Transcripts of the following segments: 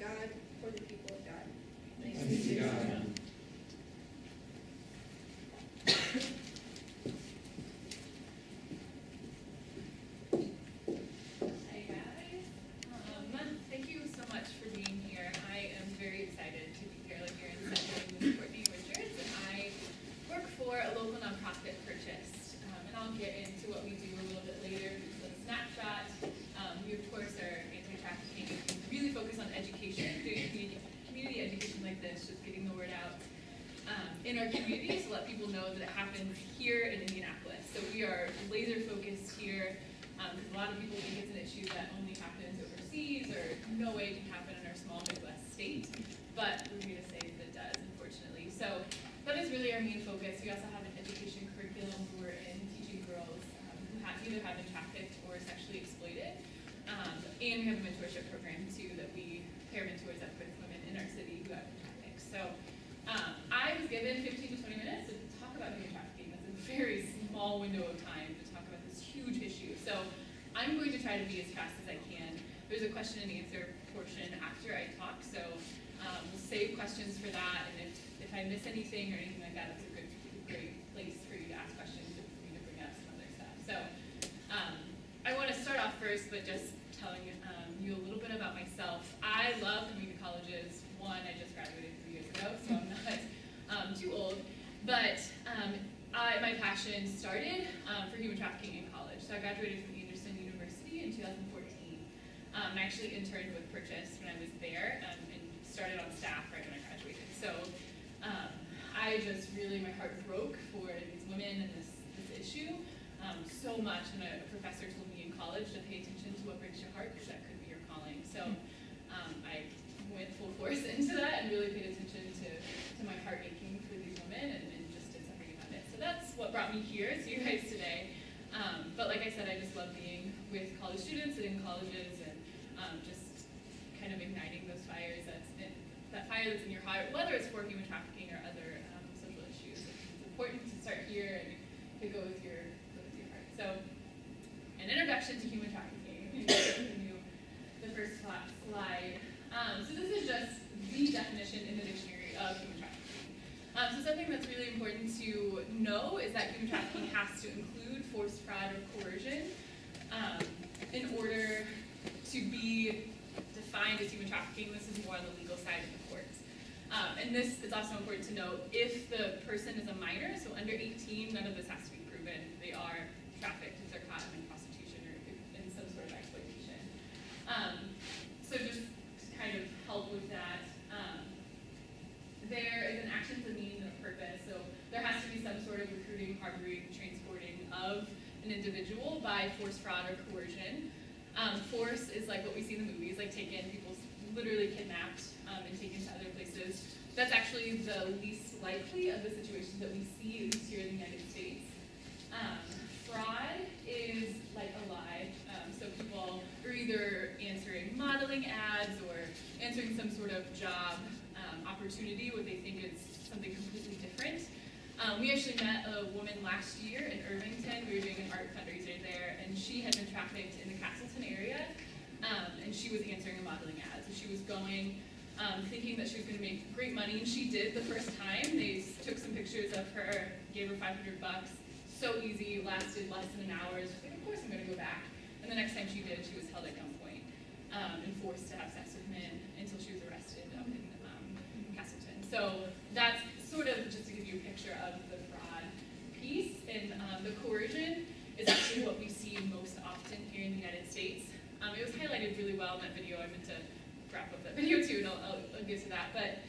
God, for the people of God. Thanks be to God. Hi guys. Thank you so much for being here. I am very excited to be here. Like Aaron said, my name is Courtney Richards, and I work for a local nonprofit, Purchased. And I'll get into what we do a little bit later. Just a snapshot. We of course are anti-trafficking. We really focus on education, doing community education like this, just getting the word out in our communities to let people know that it happens here in Indianapolis. So we are laser focused here. Because a lot of people think it's an issue that only happens overseas or no way can happen in our small Midwest state, but we're here to say that it does, unfortunately. So that is really our main focus. We also have an education curriculum where we're in teaching girls who either have been trafficked or sexually exploited. And we have a mentorship program too that we pair mentors up with women in our city who have been trafficked. So I was given 15 to 20 minutes to talk about human trafficking. That's a very small window of time to talk about this huge issue. So I'm going to try to be as fast as I can. There's a question and answer portion after I talk, so we'll save questions for that. And if I miss anything or anything like that, it's a great place for you to ask questions and for me to bring up some other stuff. So I want to start off first, but just telling you a little bit about myself. I love coming to colleges. One, I just graduated 3 years ago, so I'm not too old. But my passion started for human trafficking in college. So I graduated from University in 2014. I actually interned with Purchase when I was there and started on staff right when I graduated. So I just really, my heart broke for these women and this issue so much. And a professor told me in college to pay attention to what breaks your heart because that could be your calling. So I went full force into that and really paid attention to my heart aching for these women and just did something about it. So that's what brought me here to you guys today. But like I said, I just love being with college students and in colleges and just kind of igniting those fires that fire that's in your heart, whether it's for human trafficking or other social issues. It's important to start here and to go with your heart. So, an introduction to human trafficking. I'm going to continue the first slide. So this is just the definition in the dictionary of human trafficking. So something that's really important to know is that human trafficking has to include forced fraud or coercion in order to be defined as human trafficking. This is more on the legal side of the courts. And this is also important to note, if the person is a minor, so under 18, none of this has to be proven. They are trafficked if they're caught in prostitution or in some sort of exploitation. So just to kind of help with that, there is an action, a means, and a purpose. So there has to be some sort of recruiting, harboring, transporting of an individual by force, fraud, or coercion. Force is like what we see in the movies, like taken, people literally kidnapped and taken to other places. That's actually the least likely of the situations that we see, at least here in the United States. Fraud is like a lie. So people are either answering modeling ads or answering some sort of job opportunity where they think is something completely different. We actually met a woman last year in Irvington. We were doing an art fundraiser there, and she had been trafficked in the Castleton area, and she was answering a modeling ad. So she was going, thinking that she was going to make great money, and she did the first time. They took some pictures of her, gave her $500. So easy, lasted less than an hour. She's like, of course I'm going to go back. And the next time she did, she was held at gunpoint and forced to have sex with men until she was arrested up in Castleton. So that's sort of just to give you a picture of the fraud piece. And the coercion is actually what we see most often here in the United States. It was highlighted really well in that video. I meant to wrap up that video too, and I'll get to that. But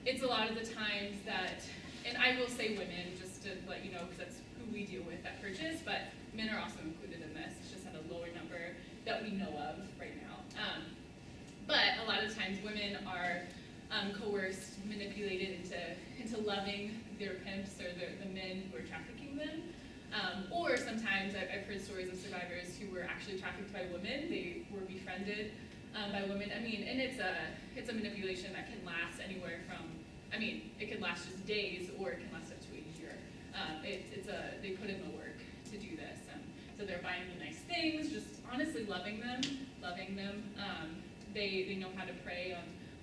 it's a lot of the times that, and I will say women, just to let you know, because that's who we deal with at Purchase, but men are also included in this. It's just at a lower number that we know of right now. But a lot of times women are coerced, manipulated into loving their pimps or the men who are trafficking them. Or sometimes I've heard stories of survivors who were actually trafficked by women. They were befriended by women. I mean, and it's a manipulation that can last anywhere from, I mean, it can last just days or it can last up to a year. They put in the work to do this. So they're buying them nice things, just honestly loving them, they know how to prey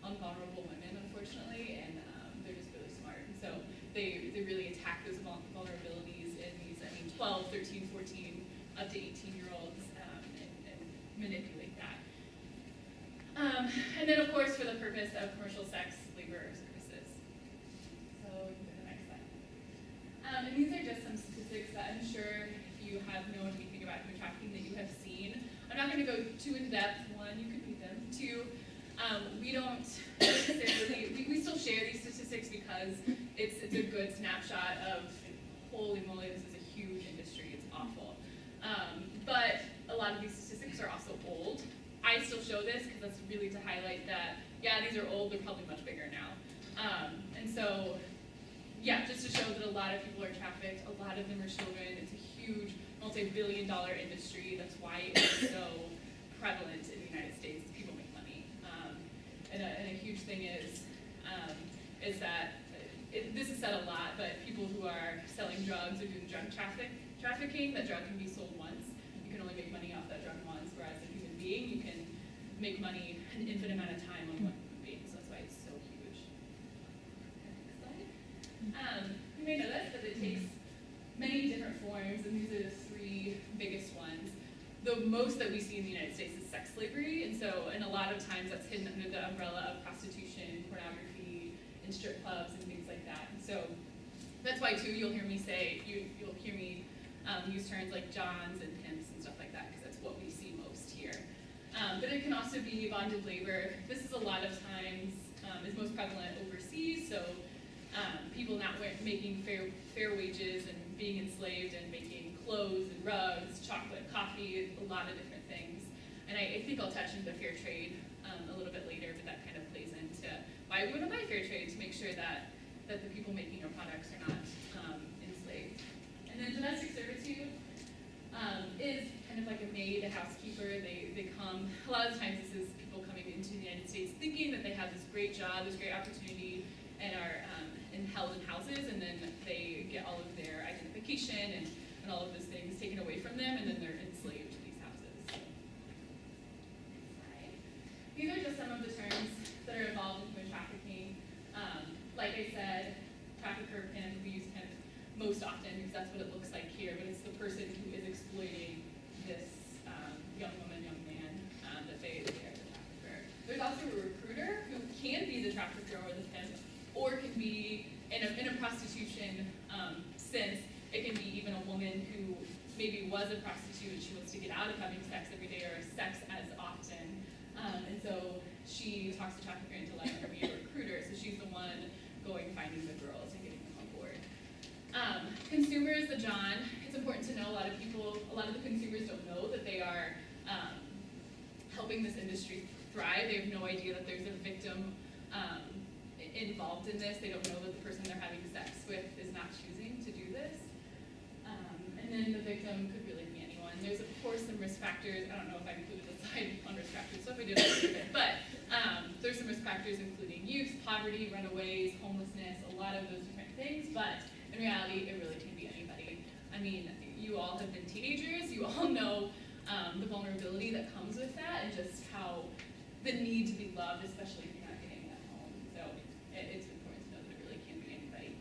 on vulnerable women, unfortunately, and they're just really smart. And so they really attack those vulnerabilities in these, 12, 13, 14, up to 18-year-olds, and manipulate that. And then, of course, for the purpose of commercial sex, labor, services. So we can go to the next slide. And these are just some statistics that I'm sure if you have known anything about human trafficking that you have seen. I'm not going to go too in depth. One, you can read them. Two, we don't necessarily, we still share these statistics because it's a good snapshot of, holy moly, this is a huge industry, it's awful. But a lot of these statistics are also old. I still show this because that's really to highlight that, yeah, these are old, they're probably much bigger now. And so, yeah, just to show that a lot of people are trafficked, a lot of them are children. It's a huge multi-billion-dollar industry. That's why it's so prevalent in the United States. People make money. And a huge thing is that, this is said a lot, but people who are selling drugs or doing drug trafficking, that drug can be sold once. You can only make money off that drug once, whereas a human being, you can make money an infinite amount of time on one human being. So that's why it's so huge. Next slide. You may know this, but it takes many different forms, and these are the three biggest ones. The most that we see in the United States is sex slavery, and a lot of times that's hidden under the umbrella of prostitution, pornography, and strip clubs and things like that. And so that's why too you'll hear me say, you'll hear me use terms like johns and pimps and stuff like that, because that's what we see most here. But it can also be bonded labor. This is a lot of times is most prevalent overseas, so people not making fair wages and being enslaved and making clothes and rugs, chocolate, coffee, a lot of different things. And I think I'll touch into fair trade a little bit later, but that kind of plays into why we want to buy fair trade, to make sure that the people making our products are not enslaved. And then domestic servitude is kind of like a maid, a housekeeper. They come, a lot of times this is people coming into the United States thinking that they have this great job, this great opportunity, and are held in houses, and then they get all of their identification and all of those things taken away from them, and then they're enslaved to these houses. These are just some of the terms that are involved in human trafficking. Like I said, trafficker, pimp, we use pimp most often because that's what it looks like here, but it's the person who is exploiting this young woman, young man, that they are the trafficker. There's also a recruiter who can be the trafficker or the pimp, or can be in a prostitution sense. It can be even a woman who maybe was a prostitute and she wants to get out of having sex every day or sex as often. And so she talks the trafficker into letting her be a recruiter. So she's the one going finding the girls and getting them on board. Consumers, the John, it's important to know a lot of the consumers don't know that they are helping this industry thrive. They have no idea that there's a victim involved in this. They don't know that the person they're having sex with is not choosing to do this. And then the victim could really be anyone. There's, of course, some risk factors. I don't know if I included a slide on risk factors, so if I did, I'll leave it. But there's some risk factors including youth, poverty, runaways, homelessness, a lot of those different things. But in reality, it really can be anybody. I mean, you all have been teenagers. You all know the vulnerability that comes with that, and just how the need to be loved, especially if you're not getting it at home. So it's important to know that it really can be anybody.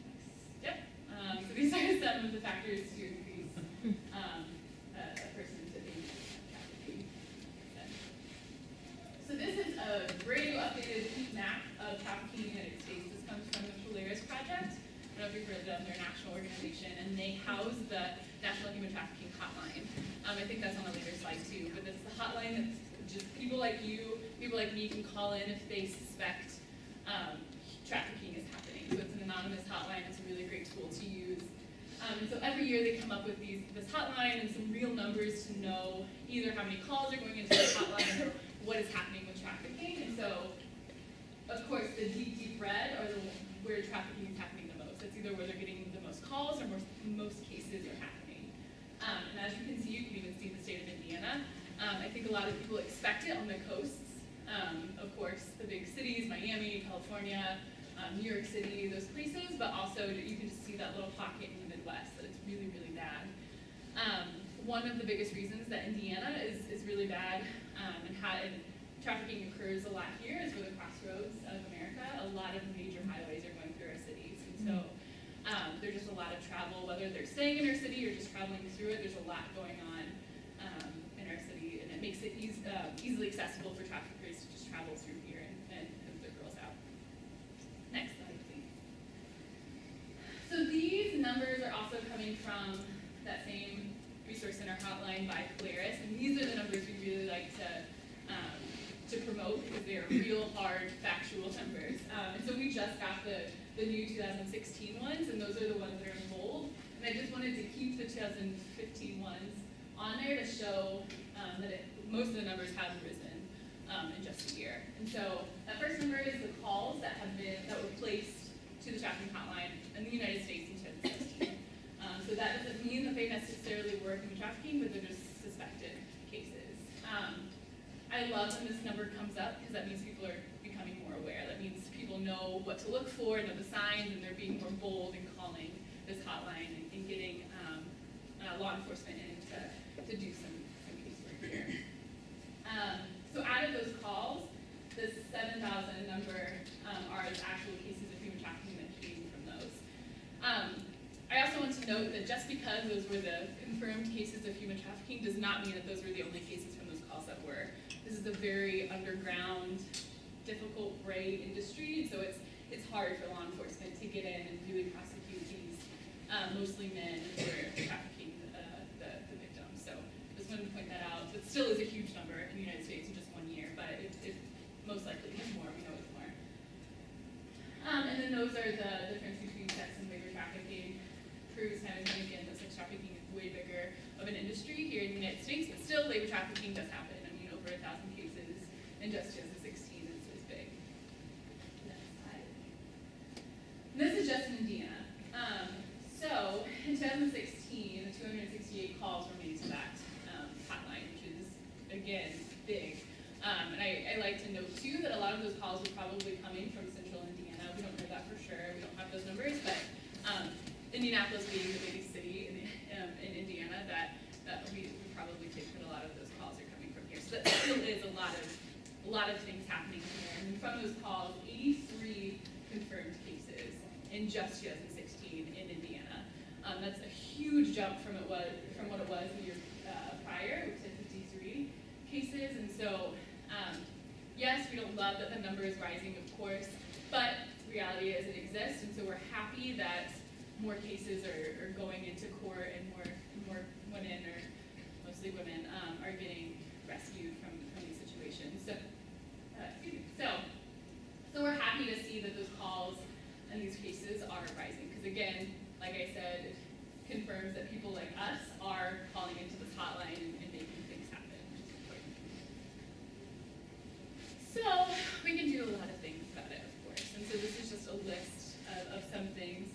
Next. Yep. So these are some of the factors to increase a person to being trafficking. So this is a brand new updated map of trafficking in the United States. This comes from the Polaris Project. I don't know if you've heard of them. They're a national organization, and they house the National Human Trafficking Hotline. I think that's on a later slide too, but it's the hotline that's just people like you, people like me can call in if they suspect trafficking is happening. So it's an anonymous hotline. It's a really great tool to use. And so every year they come up with this hotline and some real numbers to know either how many calls are going into the hotline or what is happening with trafficking. And so, of course, the deep red are where trafficking is happening the most. That's either where they're getting the most calls or most cases are happening. And as you can see, you can even see the state of Indiana. I think a lot of people expect it on the coasts. Of course, the big cities, Miami, California, New York City, those places, but also you can just see that little pocket in the Midwest that it's really, really bad. One of the biggest reasons that Indiana is really bad and trafficking occurs a lot here is we're the crossroads of America. A lot of major highways are going through our cities. And so there's just a lot of travel, whether they're staying in our city or just traveling through it. There's a lot going on in our city, and it makes it easily accessible for traffickers to just travel through here and put their girls out. Next slide, please. So these numbers are also coming from that same resource center hotline by Polaris, and these are the numbers we really like to promote because they are real, hard, factual numbers. And so we just got the new 2016 ones, and those are the ones that are in bold. And I just wanted to keep the 2015 ones on there to show that most of the numbers have risen in just a year. And so that first number is the calls that were placed to the trafficking hotline in the United States in 2016. So that doesn't mean that they necessarily were human trafficking, but they're just suspected cases. I love when this number comes up because that means people are becoming more aware. That means people know what to look for, know the signs, and they're being more bold in calling this hotline and getting law enforcement in to do some casework here. So out of those calls, the 7,000 number are the actual cases of human trafficking that came from those. I also want to note that just because those were the confirmed cases of human trafficking does not mean that those were the only cases from those calls that were. This is a very underground, difficult, gray industry, and so it's hard for law enforcement to get in and really prosecute these mostly men who are trafficking the victims. So just wanted to point that out. It still is a huge number in the United States in just 1 year, but it most likely is more. We know it's more. And then those are the difference between sex and labor trafficking. Proves time and time again that sex trafficking is way bigger of an industry here in the United States, but still labor trafficking does happen. I mean, over 1,000 cases in just 2016 is big. Next slide. And this is just in Indiana. So in 2016, the 268 calls were made to that hotline, which is, again, big. And I like to note, too, that a lot of those calls were probably coming from central Indiana. We don't know that for sure. We don't have those numbers, but Indianapolis being the biggest city in Indiana, that we probably think that a lot of those calls are coming from here. So that still is a lot of things happening here. And from those calls, 83 confirmed cases in just 2016 in Indiana. That's a huge jump from what it was the year prior, which is 53 cases. And so, yes, we don't love that the number is rising, of course, but the reality is it exists, and so we're happy that more cases are going into court and more women, or mostly women, are getting rescued from these situations. So, so we're happy to see that those calls and these cases are rising, because again, like I said, it confirms that people like us are calling into this hotline and making things happen, which is important. So we can do a lot of things about it, of course, and so this is just a list of some things.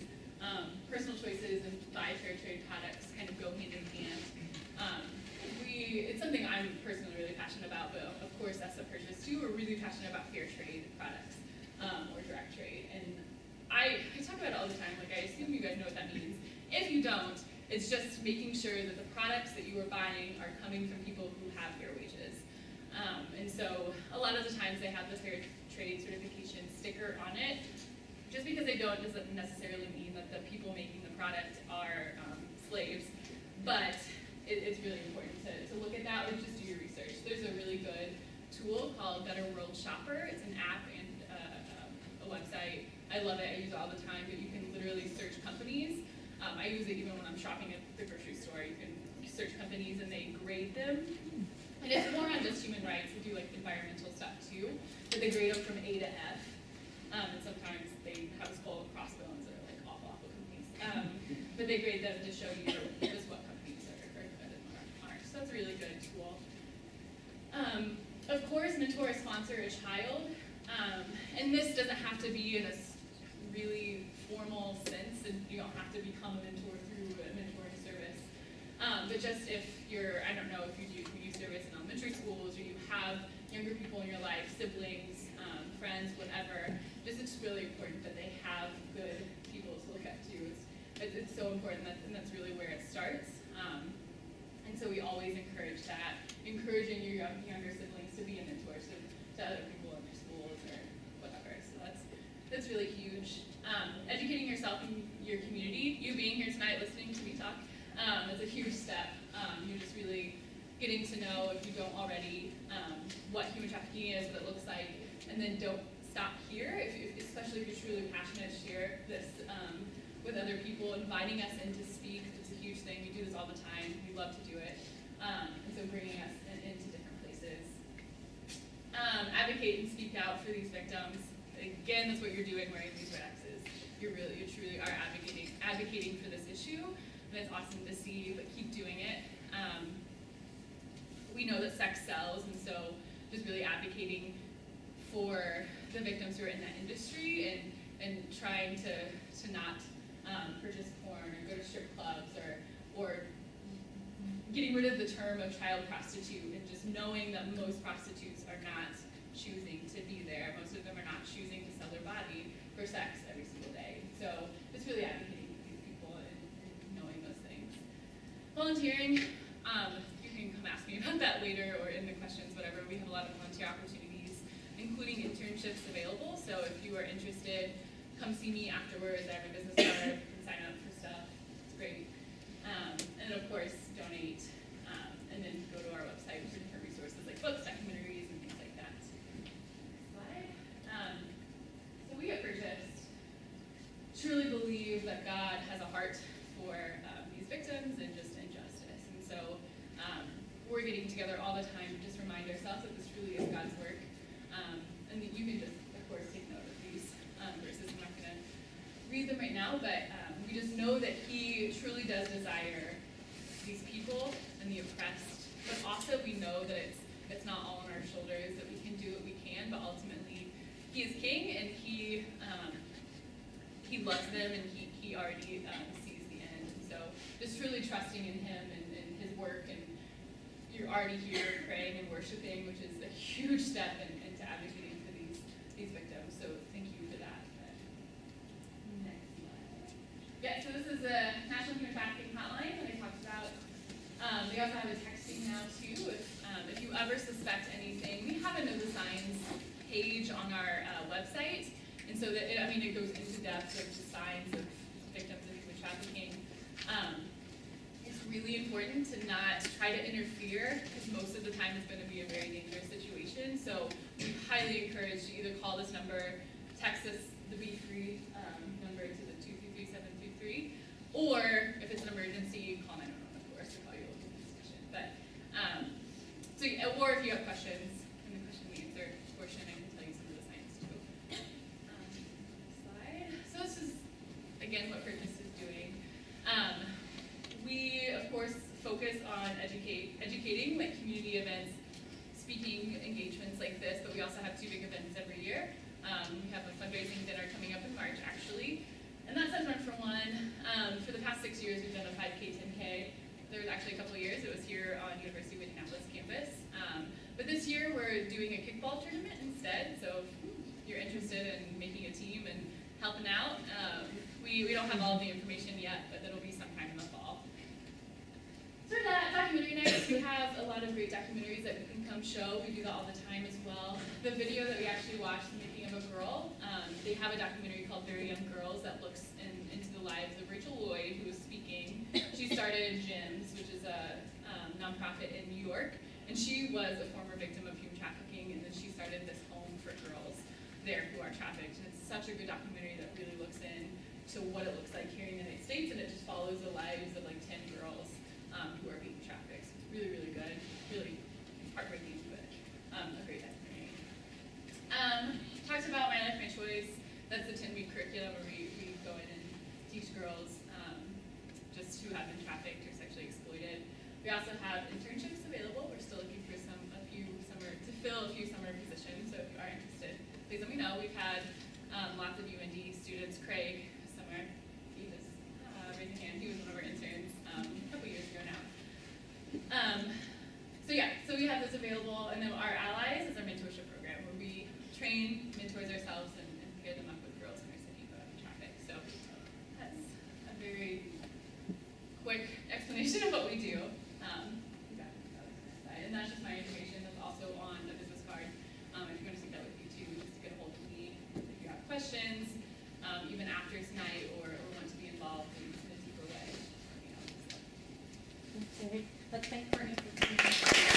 Personal choices and buy fair trade products kind of go hand in hand. It's something I'm personally really passionate about, but of course us at Purchase too, we're really passionate about fair trade products or direct trade. And I talk about it all the time, like I assume you guys know what that means. If you don't, it's just making sure that the products that you are buying are coming from people who have fair wages. And so a lot of the times they have the fair trade certification sticker on it. Just because they don't doesn't necessarily mean that the people making the product are slaves, but it's really important to look at that or just do your research. There's a really good tool called Better World Shopper. It's an app and a website. I love it. I use it all the time, but you can literally search companies. I use it even when I'm shopping at the grocery store. You can search companies and they grade them. And it's more on just human rights. They do like environmental stuff too, but they grade them from A to F. And sometimes they have a skull and crossbones that are like awful companies. But they grade them to show you just what companies are good and aren't. So that's a really good tool. Of course, mentor or sponsor a child. And this doesn't have to be in a really formal sense, and you don't have to become a mentor through a mentoring service. But just if you're, I don't know, if you do community service in elementary schools, or you have younger people in your life, siblings, friends, whatever, it's really important that they have good people to look up to. It's so important, and that's really where it starts. And so we always encourage that, encouraging your younger siblings to be a mentor. So to other people in their schools or whatever. So that's really huge. Educating yourself in your community, you being here tonight listening to me talk, is a huge step. You're just really getting to know, if you don't already, what human trafficking is, what it looks like, and then don't stop here, especially if you're truly passionate, share this with other people, inviting us in to speak. It's a huge thing. We do this all the time. We love to do it. And so bringing us into different places. Advocate and speak out for these victims. Again, that's what you're doing wearing these red X's. You truly are advocating for this issue, and it's awesome to see, but keep doing it. We know that sex sells, and so just really advocating for the victims who are in that industry and trying to not purchase porn or go to strip clubs or getting rid of the term of child prostitute and just knowing that most prostitutes are not choosing to be there. Most of them are not choosing to sell their body for sex every single day. So it's really advocating for these people and knowing those things. Volunteering, you can come ask me about that later or in the questions, whatever. We have a lot of volunteer opportunities, including internships available. So if you are interested, come see me afterwards. I have a business card. You can sign up for stuff. It's great. And of course, donate, and then go to our website for different resources like books, documentaries, and things like that. Next slide. So we at Purchased truly believe that God has a heart for these victims and just injustice. And so we're getting together all the time to just remind ourselves that this truly is God's work. And that you can just, of course, take note of these verses. I'm not going to read them right now, but we just know that He truly does desire these people and the oppressed, but also we know that it's not all on our shoulders, that we can do what we can, but ultimately He is King and He loves them and He already sees the end. And so just truly trusting in Him and His work, and you're already here praying and worshiping, which is a huge step into advocating for these victims. So thank you for that. Next slide. Yeah, so this is the National Human Trafficking Hotline that I talked about. They also have a texting now too. If you ever suspect anything, we have a Know the Signs page on our website, and so that it goes into depth of the signs of victims of human trafficking. It's really important to not try to interfere, because most of the time it's going to be a very dangerous situation. So we highly encourage you either call this number, text us the B3 number to the 233-723, or if it's an emergency, call 911, of course, or call your local police station. But or if you have questions in the question and answer portion, I can tell you some of the signs too. Slide. So this is again what Purchase is doing. We of course focus on educating, like community events, speaking engagements like this, but we also have 2 big events every year. We have a fundraising dinner coming up in March, actually, and that's at Run for One. For the past 6 years, we've done a 5K, 10K. There was actually a couple of years, it was here on University of Indianapolis campus. But this year, we're doing a kickball tournament instead, so if you're interested in making a team and helping out, we don't have all the information yet, but that'll be sometime in the fall. So that documentary nights, we have a lot of great documentaries that we can come show. We do that all the time as well. The video that we actually watched, The Making of a Girl, they have a documentary called Very Young Girls that looks into the lives of Rachel Lloyd, who was speaking. She started GYMS, which is a nonprofit in New York, and she was a former victim of human trafficking, and then she started this home for girls there who are trafficked. And it's such a good documentary that really looks into what it looks like here in the United States, and it just follows the lives of like 10 girls who are being trafficked. So it's really, really good, really heartbreaking, but a great documentary. Talked about My Life, My Choice. That's the 10-week curriculum where we go in and teach girls just who have been trafficked or sexually exploited. We also have internships available. We're still looking for to fill a few summer positions, so if you are interested, please let me know. We've had lots of UIndy students. Craig this summer, he was raising a hand. He was one of our interns a couple years ago now. So we have this available, and then our Allies is our mentorship program where we train mentors ourselves and pair them up with girls in our city who have been trafficked. So that's a very quick explanation of what we do. And that's just my information. That's also on the business card if you want Directors Night or want to be involved in a deeper way, let me know. Okay, let's thank Courtney for being here.